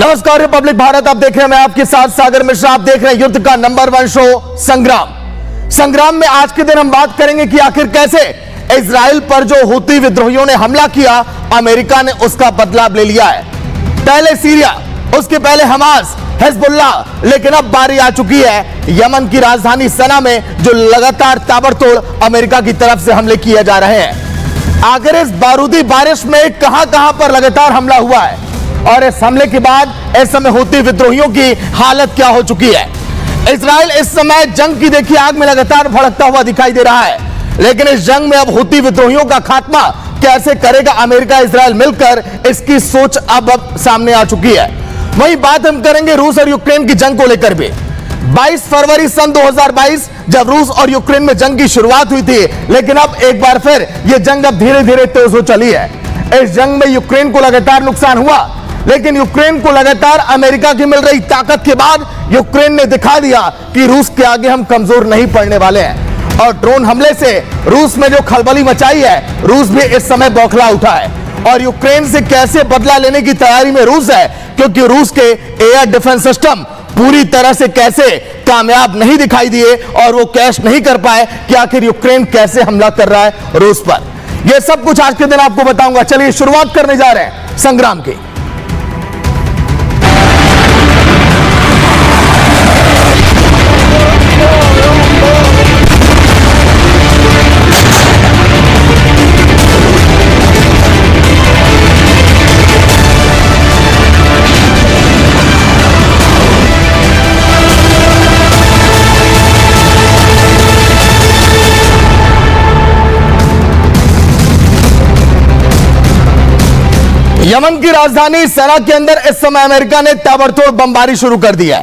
नमस्कार रिपब्लिक भारत, आप देख रहे हैं, मैं आपके साथ सागर मिश्रा। आप देख रहे हैं युद्ध का नंबर 1 शो संग्राम में आज के दिन हम बात करेंगे कि आखिर कैसे इजराइल पर जो हूती विद्रोहियों ने हमला किया, अमेरिका ने उसका बदला ले लिया है। पहले सीरिया, उसके पहले हमास, हिजबुल्लाह, लेकिन अब बारी आ चुकी है यमन की राजधानी सना में, जो लगातार ताबड़तोड़ अमेरिका की तरफ से हमले किए जा रहे हैं। आखिर इस बारूदी बारिश में कहां पर लगातार हमला हुआ है और इस हमले के बाद इस समय हूती विद्रोहियों की हालत क्या हो चुकी है। इजराइल इस समय जंग की देखिए आग में लगातार भड़कता हुआ दिखाई दे रहा है, लेकिन इस जंग में अब हूती विद्रोहियों का खात्मा कैसे करेगा अमेरिका इजराइल मिलकर, इसकी सोच अब सामने आ चुकी है। वही बात हम करेंगे रूस और यूक्रेन की जंग को लेकर भी। 22 फरवरी सन 2022 जब रूस और यूक्रेन में जंग की शुरुआत हुई थी, लेकिन अब एक बार फिर यह जंग अब धीरे धीरे तेज हो चली है। इस जंग में यूक्रेन को लगातार नुकसान हुआ, लेकिन यूक्रेन को लगातार अमेरिका की मिल रही ताकत के बाद यूक्रेन ने दिखा दिया कि रूस के आगे हम कमजोर नहीं पड़ने वाले हैं। और ड्रोन हमले से रूस में जो खलबली मचाई है, रूस भी इस समय बौखला उठा है और यूक्रेन से कैसे बदला लेने की तैयारी में रूस है, क्योंकि रूस के एयर डिफेंस सिस्टम पूरी तरह से कैसे कामयाब नहीं दिखाई दिए और वो कैश नहीं कर पाए कि आखिर यूक्रेन कैसे हमला कर रहा है रूस पर। यह सब कुछ आज के दिन आपको बताऊंगा। चलिए शुरुआत करने जा रहे हैं संग्राम की। यमन की राजधानी सना के अंदर इस समय अमेरिका ने ताबड़तोड़ बमबारी शुरू कर दी है।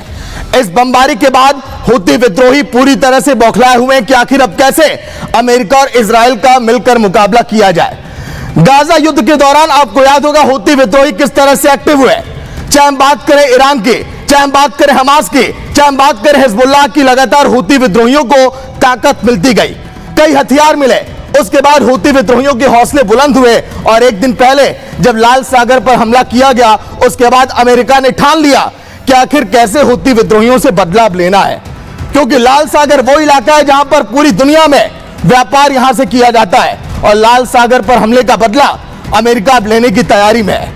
इस बमबारी के बाद हूती विद्रोही पूरी तरह से बौखलाए हुए हैं कि आखिर अब कैसे अमेरिका और इजराइल का मिलकर मुकाबला किया जाए। गाजा युद्ध के दौरान आपको याद होगा हूती विद्रोही किस तरह से एक्टिव हुए। चाहे हम बात करें ईरान की, चाहे हम बात करें हमास की, चाहे हम बात करें हिजबुल्लाह की, लगातार हूती विद्रोहियों को ताकत मिलती गई, कई हथियार मिले। उसके बाद हूती विद्रोहियों के हौसले बुलंद हुए और एक दिन पहले जब लाल सागर पर हमला किया गया, उसके बाद अमेरिका ने ठान लिया कि आखिर कैसे हूती विद्रोहियों से बदला लेना है, क्योंकि लाल सागर वो इलाका है जहां पर पूरी दुनिया में व्यापार यहां से किया जाता है और लाल सागर पर हमले का बदला अमेरिका अब लेने की तैयारी में है।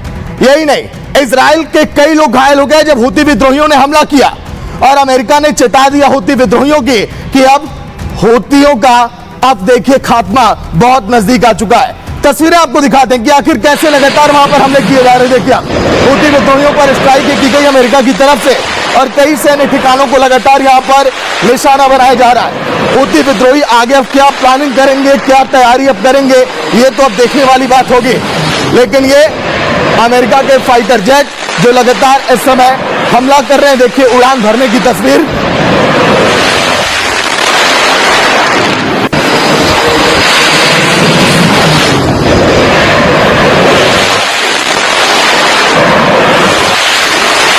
यही नहीं, इजराइल के कई लोग घायल हो गए जब हूती विद्रोहियों ने हमला किया और अमेरिका ने चेता दिया हूती विद्रोहियों की कि अब हूतियों का अब देखिए खात्मा बहुत नजदीक आ चुका है। तस्वीरें आपको दिखाते हैं कि आखिर कैसे लगातार वहां पर हमले किए जा रहे हैं। देखिए हूती विद्रोहियों पर स्ट्राइक की गई अमेरिका की तरफ से और कई सैन्य ठिकानों को लगातार यहां पर निशाना बनाया जा रहा है। हूती विद्रोही आगे अब क्या प्लानिंग करेंगे, क्या तैयारी अब करेंगे, ये तो अब देखने वाली बात होगी। लेकिन ये अमेरिका के फाइटर जेट जो लगातार इस समय हमला कर रहे हैं, देखिए उड़ान भरने की तस्वीर।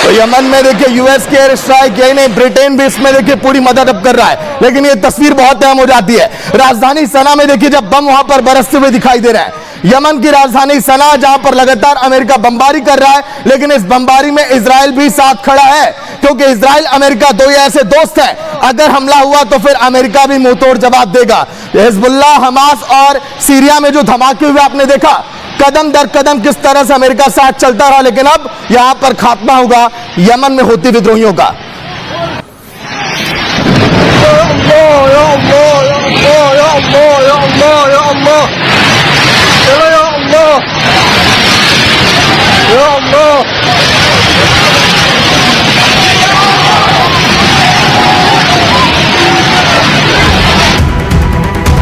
तो यमन में देखिए यूएस के एयर स्ट्राइक, यही नहीं ब्रिटेन भी इसमें देखिए पूरी मदद अब कर रहा है, लेकिन ये तस्वीर बहुत अहम हो जाती है। राजधानी सना में देखिए जब बम वहां पर बरसते हुए दिखाई दे रहा है, यमन की राजधानी सना जहां पर लगातार अमेरिका बमबारी कर रहा है, लेकिन इस बमबारी में इजराइल भी साथ खड़ा है, क्योंकि इजराइल अमेरिका दो ऐसे दोस्त हैं, अगर हमला हुआ तो फिर अमेरिका भी मुंहतोड़ जवाब देगा। हिजबुल्लाह, हमास और सीरिया में जो धमाके हुए आपने देखा, कदम दर कदम किस तरह से अमेरिका साथ चलता रहा, लेकिन अब यहां पर खात्मा होगा यमन में हूती विद्रोहियों का।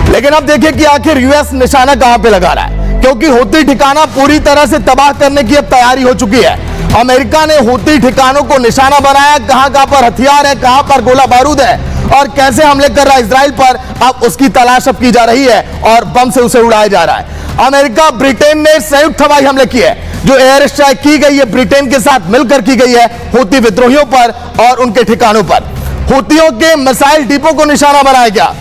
लेकिन अब देखिए कि आखिर यूएस निशाना कहां पे लगा रहा है, क्योंकि हूती ठिकाना पूरी तरह से तबाह करने की अब तैयारी हो चुकी है। अमेरिका ने हूती ठिकानों को निशाना बनाया, कहां कहां पर हथियार है, कहां पर गोला बारूद है और कैसे हमले कर रहा है इजराइल पर, अब उसकी तलाश अब की जा रही है और बम से उसे उड़ाया जा रहा है। अमेरिका, ब्रिटेन ने संयुक्त हवाई हमले किए, जो एयर स्ट्राइक की गई है ब्रिटेन के साथ मिलकर की गई है हूती विद्रोहियों पर और उनके ठिकानों पर। हूतियों के मिसाइल डिपो को निशाना बनाया गया,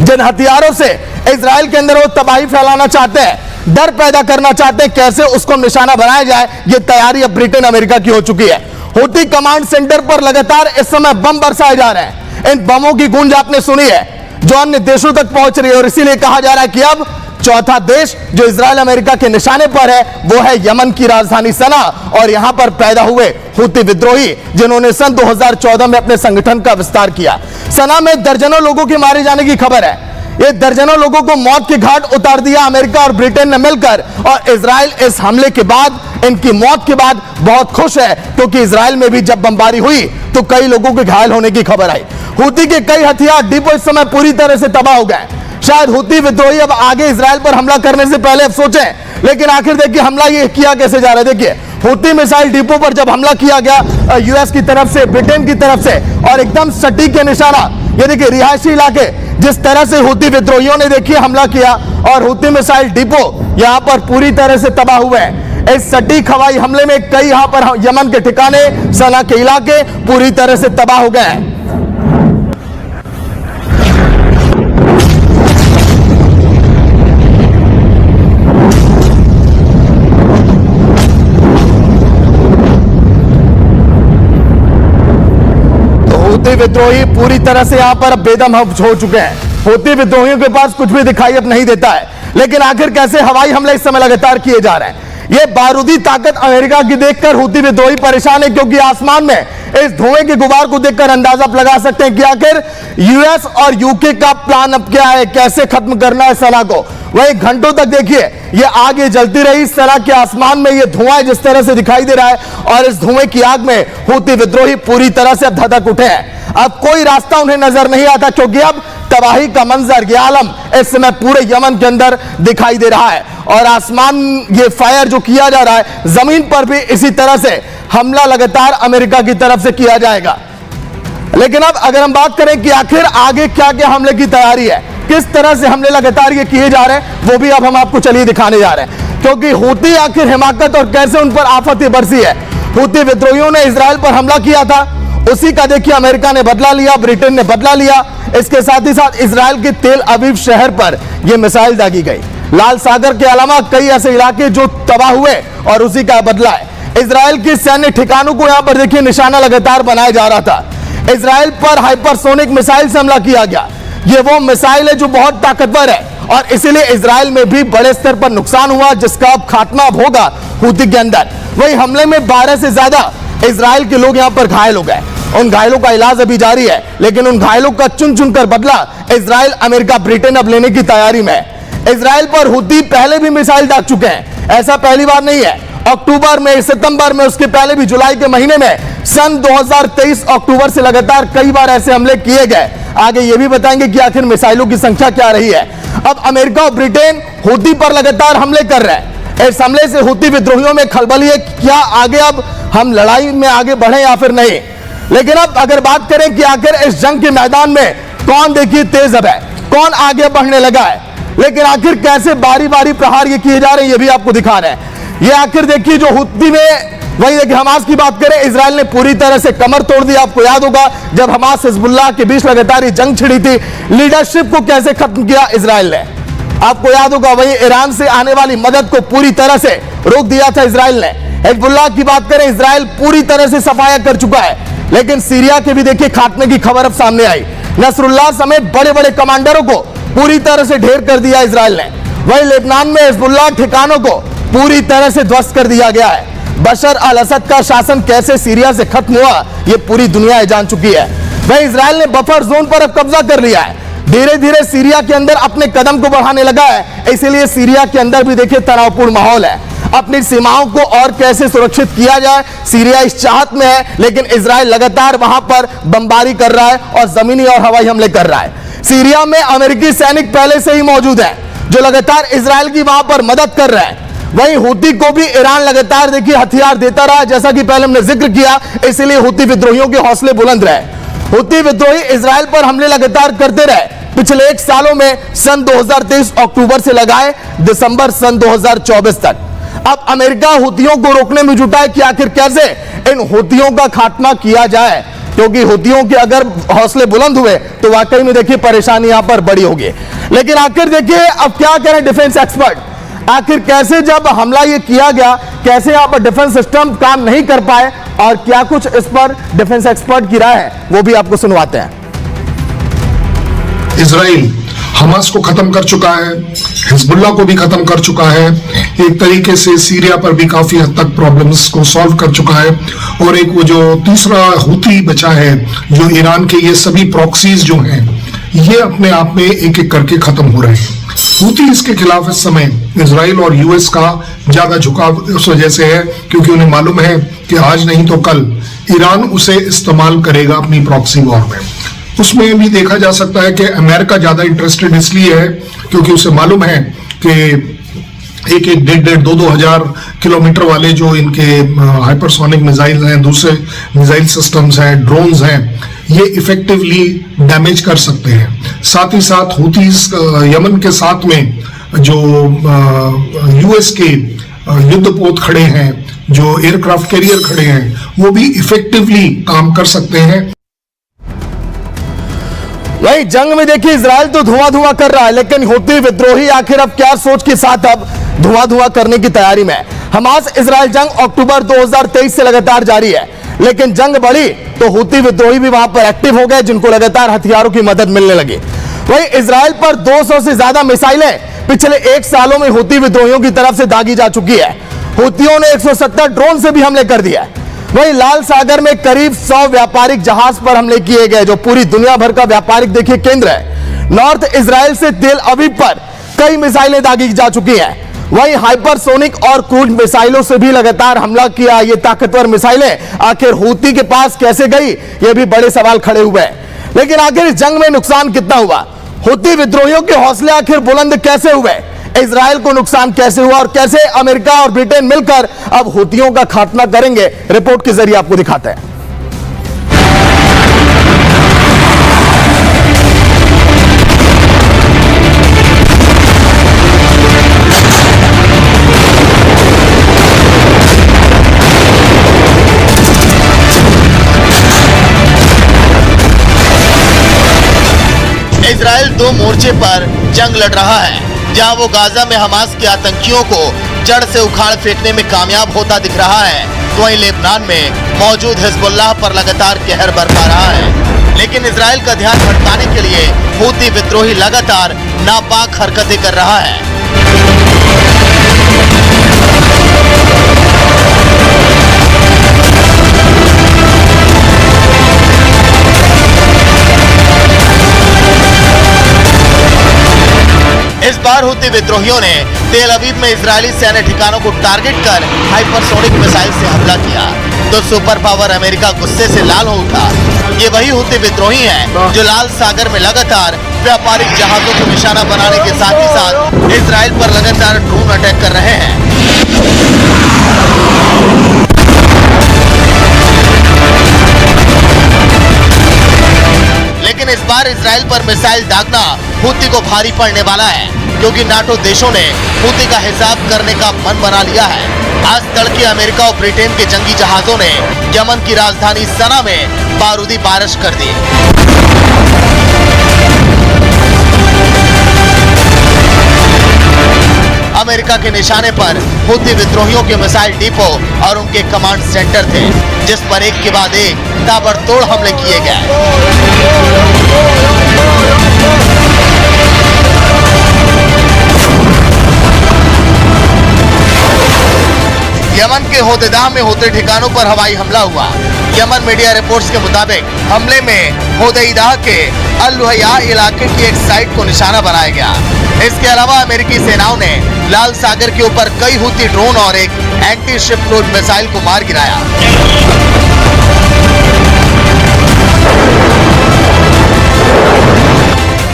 जिन हथियारों से इजराइल के अंदर वो तबाही फैलाना चाहते हैं, डर पैदा करना चाहते हैं, कैसे उसको निशाना बनाया जाए, ये तैयारी अब ब्रिटेन अमेरिका की हो चुकी है। हूती कमांड सेंटर पर लगातार इस समय बम बरसाए जा रहे हैं। इन बमों की गूंज आपने सुनी है जो अन्य देशों तक पहुंच रही है, और इसीलिए कहा जा रहा है कि अब चौथा देश जो इजराइल अमेरिका के निशाने पर है वो है यमन की राजधानी सना, और यहां पर पैदा हुए हूती विद्रोही जिन्होंने सन 2014 में अपने संगठन का विस्तार किया। सना में दर्जनों लोगों के मारे जाने की खबर है। ये दर्जनों लोगों को मौत के घाट उतार दिया अमेरिका और ब्रिटेन ने मिलकर, और इजराइल इस हमले के बाद, इनकी मौत के बाद बहुत खुश है, क्योंकि इजराइल में भी जब बमबारी हुई तो कई लोगों के घायल होने की खबर आई। हूती के कई हथियार डिपो इस समय पूरी तरह से तबाह हो गए। शायद हूती विद्रोही अब आगे इजराइल पर हमला करने से पहले अब सोचें, लेकिन आखिर देखिए हमला ये किया कैसे जा रहा है। देखिए हूती मिसाइल डिपो पर जब हमला किया गया यूएस की तरफ से, ब्रिटेन की तरफ से, और एकदम सटीक के निशाना, ये देखिए रिहायशी इलाके, जिस तरह से हूती विद्रोहियों ने देखिए हमला किया, और हूती मिसाइल डिपो यहां पर पूरी तरह से तबाह हुए हैं। इस सटीक हवाई हमले में कई यहां पर यमन के ठिकाने, सना के इलाके पूरी तरह से तबाह हो गए हैं। हूती विद्रोही पूरी तरह से यहां पर बेदम हो चुके हैं। हूती विद्रोहियों के पास कुछ भी दिखाई अब नहीं देता है, लेकिन आखिर कैसे हवाई हमले इस समय लगातार किए जा रहे हैं। ये बारूदी ताकत अमेरिका की देखकर हूती विद्रोही परेशान है, क्योंकि आसमान में इस धुएं के गुबार को देखकर अंदाजा आप लगा सकते हैं कि आखिर यूएस और यूके का प्लान अब क्या है, कैसे खत्म करना है सना को। वही घंटों तक देखिए ये आग ये जलती रही, सना के आसमान में ये धुआं जिस तरह से दिखाई दे रहा है, और इस धुएं की आग में हूती विद्रोही पूरी तरह से अब धधक उठे हैं। अब कोई रास्ता उन्हें नजर नहीं आता, क्योंकि अब तबाही का मंजर, ये आलम इस समय पूरे यमन के अंदर दिखाई दे रहा है, और आसमान ये फायर जो किया जा रहा है, जमीन पर भी इसी तरह से हमला लगातार अमेरिका की तरफ से किया जाएगा। लेकिन अब अगर हम बात करें कि आखिर आगे क्या क्या हमले की तैयारी है, किस तरह से हमले लगातार ये किए जा रहे हैं, वो भी अब हम आपको चलिए दिखाने जा रहे हैं। क्योंकि हूती आखिर हिमाकत और कैसे उन पर आफत बरसी है। हूती विद्रोहियों ने इजराइल पर हमला किया था, उसी का देखिए अमेरिका ने बदला लिया, ब्रिटेन ने बदला लिया। इसके साथ ही साथ इजराइल के तेल अवीव शहर पर यह मिसाइल दागी गई। लाल सागर के अलावा कई ऐसे इलाके जो तबाह हुए, और उसी का बदला है। इजराइल के सैन्य ठिकानों को यहां पर देखिए निशाना लगातार बनाया जा रहा था। इजराइल पर हाइपरसोनिक मिसाइल से हमला किया गया। ये वो मिसाइल है जो बहुत ताकतवर है, और इसीलिए इजराइल में भी बड़े स्तर पर नुकसान हुआ, जिसका अब खात्मा होगा हूती के अंदर। वही हमले में 12 से ज्यादा इजराइल के लोग यहां पर घायल हो गए। उन घायलों का इलाज अभी जारी है, लेकिन उन घायलों का चुन चुनकर बदला इजराइल, अमेरिका, ब्रिटेन अब लेने की तैयारी में है। इजराइल पर हूती पहले भी मिसाइल दाग चुके हैं, ऐसा पहली बार नहीं है। अक्टूबर में, सितंबर में, उसके पहले भी जुलाई के महीने में, सन 2023 अक्टूबर से लगातार कई बार ऐसे हमले किए गए। आगे ये भी बताएंगे कि आखिर मिसाइलों की संख्या क्या रही है। अब अमेरिका और ब्रिटेन हूती पर लगातार हमले कर रहे हैं। इस हमले से हूती विद्रोहियों में खलबली है, क्या आगे अब हम लड़ाई में आगे बढ़े या फिर नहीं। लेकिन अब अगर बात करें कि आखिर इस जंग के मैदान में कौन देखिए तेज अब है, कौन आगे बढ़ने लगा है, लेकिन आखिर कैसे बारी बारी प्रहार ये किए जा रहे हैं, ये भी आपको दिखा रहे हैं। ये आखिर देखिए जो हूती में, वही देखिए हमास की बात करें, इजराइल ने पूरी तरह से कमर तोड़ दी। आपको याद होगा जब हमास हिजबुल्लाह के बीच लगातार ये जंग छिड़ी थी, लीडरशिप को कैसे खत्म किया इजराइल ने, आपको याद होगा। वही ईरान से आने वाली मदद को पूरी तरह से रोक दिया था इजराइल ने। हिजबुल्लाह की बात करें, इजराइल पूरी तरह से सफाया कर चुका है। लेकिन सीरिया के भी देखिए खात्मे की खबर अब सामने आई। नसरुल्लाह समेत बड़े बड़े कमांडरों को पूरी तरह से ढेर कर दिया इजराइल ने। वही लेबनान में हिजबुल्लाह ठिकानों को पूरी तरह से ध्वस्त कर दिया गया है। बशर अल असद का शासन कैसे सीरिया से खत्म हुआ, ये पूरी दुनिया जान चुकी है। वही इजराइल ने बफर जोन पर अब कब्जा कर लिया है, धीरे धीरे सीरिया के अंदर अपने कदम को बढ़ाने लगा है। इसीलिए सीरिया के अंदर भी देखिए तनावपूर्ण माहौल है। अपनी सीमाओं को और कैसे सुरक्षित किया जाए, सीरिया इस चाहत में है, लेकिन इजराइल लगातार वहां पर बमबारी कर रहा है और जमीनी और हवाई हमले कर रहा है। सीरिया में अमेरिकी सैनिक पहले से ही मौजूद है, जो लगातार इजराइल की वहां पर मदद कर रहे हैं। वहीं हूती को भी ईरान लगातार देखिए हथियार देता रहा, जैसा कि पहले हमने जिक्र किया। इसलिए हूती विद्रोहियों के हौसले बुलंद रहे। हूती विद्रोही इजराइल पर हमले लगातार करते रहे। पिछले 1 सालों में सन 2023 अक्टूबर से लगाए दिसंबर सन 2024 तक। अब अमेरिका हूतियों को रोकने में जुटा है कि आखिर कैसे इन हूतियों का खात्मा किया जाए, क्योंकि हूतियों के अगर हौसले बुलंद हुए तो वाकई में देखिए परेशानी यहां पर बड़ी होगी। लेकिन आखिर देखिए अब क्या करें डिफेंस एक्सपर्ट। आखिर कैसे जब हमला ये किया गया, कैसे यहाँ पर डिफेंस सिस्टम काम नहीं कर पाए और क्या कुछ इस पर डिफेंस एक्सपर्ट की राय है, वो भी आपको सुनवाते हैं। इजराइल हमास को खत्म कर चुका है, हिजबुल्लाह को भी खत्म कर चुका है, एक तरीके से सीरिया पर भी काफी हद तक प्रॉब्लम्स को सॉल्व कर चुका है, और एक वो जो तीसरा हुती बचा है, जो ईरान के ये सभी प्रॉक्सीज जो हैं, ये अपने आप में एक एक करके खत्म हो रहे हैं। हुती इसके खिलाफ इस समय इजराइल और यूएस का ज्यादा झुकाव उस वजह से है क्योंकि उन्हें मालूम है कि आज नहीं तो कल ईरान उसे इस्तेमाल करेगा अपनी प्रॉक्सी वॉर में। उसमें भी देखा जा सकता है कि अमेरिका ज्यादा इंटरेस्टेड इसलिए है क्योंकि उसे मालूम है कि एक 1,500-2,000 किलोमीटर वाले जो इनके हाइपरसोनिक मिसाइल हैं, दूसरे मिसाइल सिस्टम्स हैं, ड्रोन्स हैं, ये इफेक्टिवली डैमेज कर सकते हैं। साथ ही साथ हुतीस यमन के साथ में जो यूएस के युद्धपोत खड़े हैं, जो एयरक्राफ्ट कैरियर खड़े हैं, वो भी इफेक्टिवली काम कर सकते हैं। वही जंग में देखिए इजराइल तो धुआं कर रहा है, लेकिन हुती विद्रोही आखिर अब क्या सोच के साथ अब धुआं करने की तैयारी में है। हमास इजराइल जंग अक्टूबर 2023 से लगातार जारी है, लेकिन जंग बढ़ी तो हुती विद्रोही भी वहां पर एक्टिव हो गए, जिनको लगातार हथियारों की मदद मिलने लगी। वही इजराइल पर 200 से ज्यादा मिसाइलें पिछले 1 सालों में हुती विद्रोहियों की तरफ से दागी जा चुकी है। हुतियों ने 170 ड्रोन से भी हमले कर दिया है। वहीं लाल सागर में करीब 100 व्यापारिक जहाज पर हमले किए गए, जो पूरी दुनिया भर का व्यापारिक देखिए केंद्र है। नॉर्थ इजराइल से तेल अवीव पर कई मिसाइलें दागी जा चुकी हैं। वहीं हाइपरसोनिक और क्रूज मिसाइलों से भी लगातार हमला किया। ये ताकतवर मिसाइलें आखिर हुती के पास कैसे गई, ये भी बड़े सवाल खड़े हुए हैं। लेकिन आखिर इस जंग में नुकसान कितना हुआ, हुती विद्रोहियों के हौसले आखिर बुलंद कैसे हुए, इजराइल को नुकसान कैसे हुआ और कैसे अमेरिका और ब्रिटेन मिलकर अब हुतियों का खात्मा करेंगे, रिपोर्ट के जरिए आपको दिखाते हैं। इजराइल 2 मोर्चे पर जंग लड़ रहा है, जहां वो गाजा में हमास के आतंकियों को जड़ से उखाड़ फेंकने में कामयाब होता दिख रहा है, तो वहीं लेबनान में मौजूद हिजबुल्लाह पर लगातार कहर बरपा रहा है। लेकिन इजराइल का ध्यान भटकाने के लिए हुती विद्रोही लगातार नापाक हरकतें कर रहा है। इस बार हुती विद्रोहियों ने तेल अवीव में इजरायली सैन्य ठिकानों को टारगेट कर हाइपरसोनिक मिसाइल से हमला किया, तो सुपर पावर अमेरिका गुस्से से लाल हो उठा। ये वही हुती विद्रोही हैं जो लाल सागर में लगातार व्यापारिक जहाजों को निशाना बनाने के साथ ही साथ इजराइल पर लगातार ड्रोन अटैक कर रहे हैं। लेकिन इस बार इजराइल पर मिसाइल दागना हुती को भारी पड़ने वाला है, क्योंकि नाटो देशों ने हुती का हिसाब करने का मन बना लिया है। आज तड़के अमेरिका और ब्रिटेन के जंगी जहाजों ने यमन की राजधानी सना में बारूदी बारिश कर दी। अमेरिका के निशाने पर हुती विद्रोहियों के मिसाइल डिपो और उनके कमांड सेंटर थे, जिस पर एक के बाद एक ताबड़तोड़ हमले किए गए। यमन के होदेदाह में होते ठिकानों पर हवाई हमला हुआ। यमन मीडिया रिपोर्ट्स के मुताबिक हमले में होदेदाह के अल-लुहैया इलाके की एक साइट को निशाना बनाया गया। इसके अलावा अमेरिकी सेनाओं ने लाल सागर के ऊपर कई हुती ड्रोन और एक एंटी शिप क्रूज मिसाइल को मार गिराया।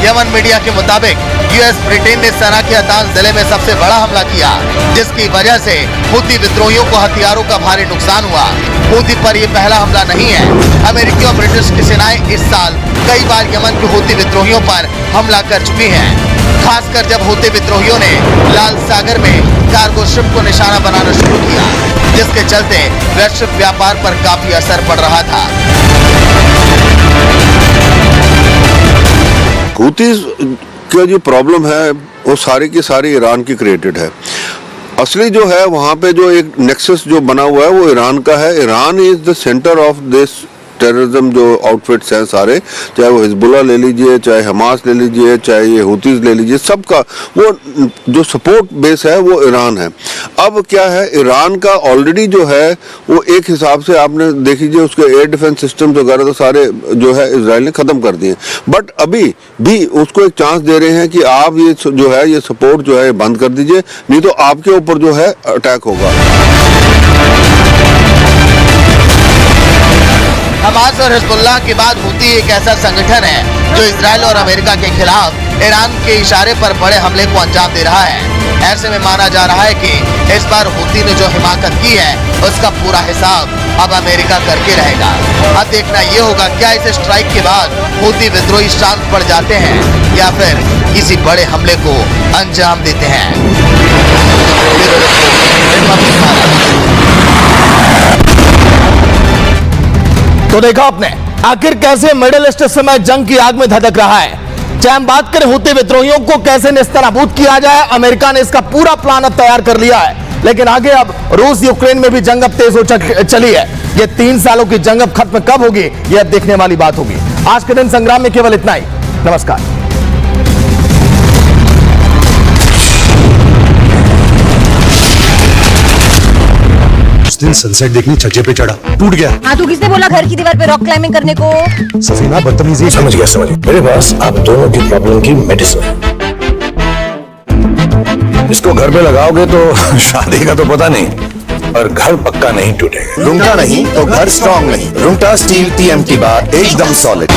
यमन मीडिया के मुताबिक यूएस ब्रिटेन ने सना के अतान जिले में सबसे बड़ा हमला किया, जिसकी वजह से हुती विद्रोहियों को हथियारों का भारी नुकसान हुआ। हुती पर यह पहला हमला नहीं है। अमेरिकी और ब्रिटिश की सेनाएं इस साल कई बार यमन के हुती विद्रोहियों पर हमला कर चुकी हैं, खासकर जब हुती विद्रोहियों ने लाल सागर में कार्गो शिप को निशाना बनाना शुरू किया, जिसके चलते वैश्विक व्यापार पर काफी असर पड़ रहा था। हुती उसका जो प्रॉब्लम है वो सारी की सारी ईरान की क्रिएटेड है। असली जो है वहाँ पे जो एक नेक्सस जो बना हुआ है वो ईरान का है। Iran is the centre of this terrorism जो आउटफिट्स हैं सारे, चाहे वो हिजबुल्ला ले लीजिए, चाहे हमास ले लीजिए, चाहे ये हुतीज ले लीजिए, सबका वो जो सपोर्ट बेस है वो ईरान है। अब क्या है, ईरान का ऑलरेडी जो है वो एक हिसाब से आपने देख लीजिए उसके एयर डिफेंस सिस्टम वगैरह तो सारे जो है इजराइल ने ख़त्म कर दिए, बट अभी भी उसको एक चांस दे रहे हैं कि आप ये जो है ये सपोर्ट जो है बंद कर दीजिए, नहीं तो आपके ऊपर जो है अटैक होगा। हमास और हिजबुल्लाह के बाद हुती एक ऐसा संगठन है जो इजराइल और अमेरिका के खिलाफ ईरान के इशारे पर बड़े हमले को अंजाम दे रहा है। ऐसे में माना जा रहा है कि इस बार हुती ने जो हिमाकत की है उसका पूरा हिसाब अब अमेरिका करके रहेगा। अब देखना ये होगा क्या इस स्ट्राइक के बाद हुती विद्रोही शांत पड़ जाते हैं या फिर किसी बड़े हमले को अंजाम देते हैं। Bureau report, Republic Bharat. तो देखा आपने आखिर कैसे मिडिल ईस्ट इस समय जंग की आग में धधक रहा है। चाहे हम बात करें हुती विद्रोहियों को कैसे नेस्तनाबूद किया जाए, अमेरिका ने इसका पूरा प्लान अब तैयार कर लिया है। लेकिन आगे अब रूस यूक्रेन में भी जंग अब तेज हो चली है। ये 3 सालों की जंग अब खत्म कब होगी ये अब देखने वाली बात होगी। आज के दिन संग्राम में केवल इतना ही। नमस्कार। उस दिन सनसेट देखने छज्जे पे चढ़ा, टूट गया। हाँ, तो किसने बोला घर की दीवार पे रॉक क्लाइंबिंग करने को? सफीना बदतमीजी। समझ गया। मेरे पास आप दोनों की प्रॉब्लम की मेडिसिन है। इसको घर पे लगाओगे तो शादी का तो पता नहीं, पर घर पक्का नहीं टूटेगा। रुंगटा नहीं तो घर स्ट्रॉन्ग नहीं। रुंगटा स्टील TMT बार एकदम सॉलिड।